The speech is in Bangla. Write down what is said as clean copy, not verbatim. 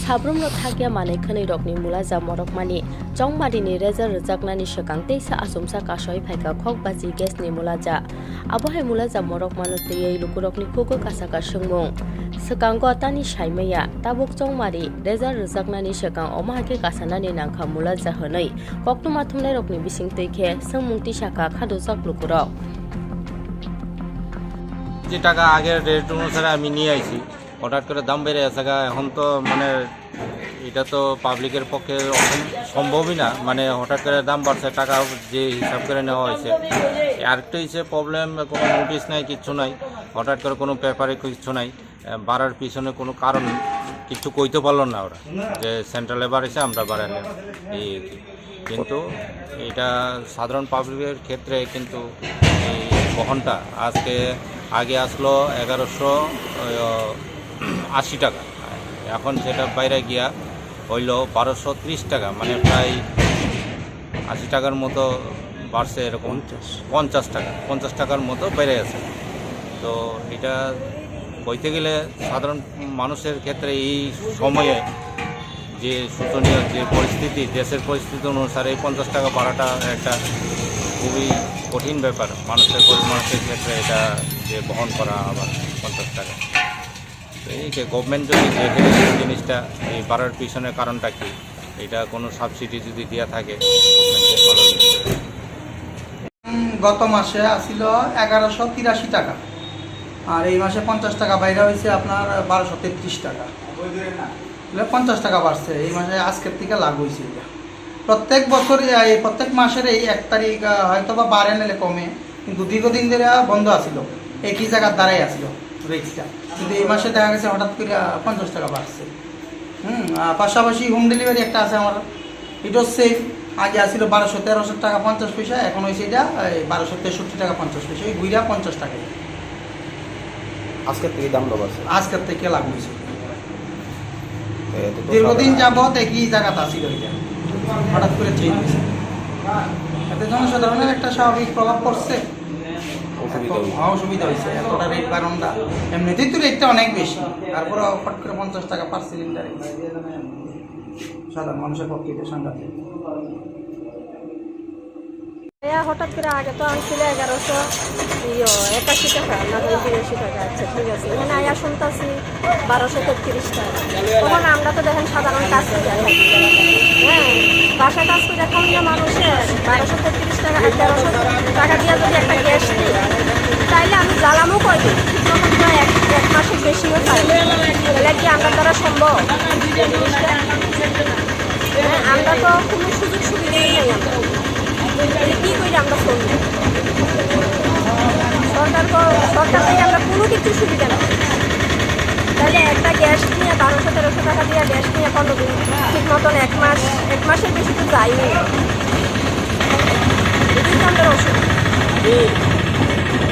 Sabrumno thagya mane khani rokni mulaja morokmani chongmadini reza rjaknani sekang teisa asumsa kasoi phaika khokbaji gasni mulaja abohai mulaja morokmano tei lukurokni khugo kasaka sungmung sekango tani saimaya tabuk chongmari reza rjaknani sekang omahake kasanani nangkha mulaja honai koktuma thumnai rokni bising teikhe sungmungti saka khadojak lukurok যে টাকা আগের রেট অনুসারে আমি নিয়ে আইছি হঠাৎ করে দাম বেড়ে গেছে এখন তো মানে এটা তো পাবলিকের পক্ষে সম্ভবই না মানে হঠাৎ করে দাম বাড়ছে টাকা যে হিসাব করে নেওয়া হয়েছে আরেকটা হিসেবে প্রবলেম কোনো নোটিশ নাই কিচ্ছু নাই হঠাৎ করে কোনো পেপারে কিচ্ছু নাই বাড়ার পিছনে কোনো কারণ কিছু কইতে পারল না ওরা যে সেন্ট্রালে বাড়েছে আমরা বাড়ালে এই কিন্তু এটা সাধারণ পাবলিকের ক্ষেত্রে কিন্তু এই বহনটা আগে আসলো 1180 টাকা এখন সেটা বাইরে গিয়া হইল 1230 টাকা মানে প্রায় 80 টাকার মতো বাড়ছে এরকম 50 টাকার মতো বেড়ে গেছে তো এটা বইতে গেলে সাধারণ মানুষের ক্ষেত্রে এই সময়ে যে শোচনীয় যে পরিস্থিতি দেশের পরিস্থিতি অনুসারে 50 টাকা বাড়াটা একটা খুবই কঠিন ব্যাপার গরিব মানুষের ক্ষেত্রে এটা যে বহন করা আবার 50 টাকা এই যে গভর্নমেন্ট যদি দেখে এই জিনিসটা এই বাড়ার পিছনের কারণটা কি এটা কোনো সাবসিডি যদি দেওয়া থাকে গত মাসে আসিল 1183 টাকা আর এই মাসে 50 টাকা বাইরে হয়েছে আপনার 1233 টাকা 50 টাকা বাড়ছে এই মাসে আজকের থেকে লাগু হয়েছে এটা প্রত্যেক বছর প্রত্যেক মাসের এই 1 তারিখ হয়তো বা বাড়ে নিলে কমে কিন্তু দীর্ঘদিন ধরে বন্ধ আছিল একই জায়গার দ্বারাই আসলো রেটটা কিন্তু এই মাসে দেখা গেছে হঠাৎ করে 50 টাকা বাড়ছে পাশাপাশি হোম ডেলিভারি একটা আছে আমার এটাও সেম আগে আসছিল 1200-1300 টাকা 50 পয়সা এখন হয়েছে এটা 1263 টাকা 50 পয়সা ওই ঘুরা 50 টাকা আজকের থেকে দামটা বাড়ছে আজকের থেকে লাগু হয়েছে দীর্ঘদিন যাবত একই জায়গাতে আসছিল এটা হঠাৎ করে চেঞ্জ হয়েছে এতে জনসাধারণের একটা স্বাভাবিক প্রভাব পড়ছে অসুবিধা হয়েছে এতটা রেট বাড়নটা এমনিতেই তো রেটটা অনেক বেশি তারপরে ফট করে 50 টাকা পার সিলিন্ডারে সাধারণ মানুষের পক্ষে এটা সাংঘাতিক হঠাৎ করে আগে তো আনছিল 1181 টাকা না 82 টাকা আচ্ছা ঠিক আছে এখানে আয়া শুনতেছি 1233 টাকা তখন আমরা তো দেখেন সাধারণ কাজ করে থাকি হ্যাঁ বাসায় কাজ করে এখন যে মানুষের 1233 টাকা 1300 টাকা দিয়ে যদি একটা গ্যাস দিই তাইলে আমি জ্বালামও করি তখন তো এক মাসের বেশিও পাই তাহলে কি আমরা দ্বারা সম্ভব হ্যাঁ আমরা তো কোনো সুযোগ সুবিধাই নেই আমরা কি করি আমরা শুনবো সরকার থেকে আমরা কোনো কিছু সুবিধা নেই তাহলে একটা গ্যাস নিয়ে 1200-1300 টাকা দিয়ে গ্যাস নিয়ে 15 দিন ঠিক মতন এক মাসের বেশি তো যাইনি এটাই তো আমাদের অসুবিধা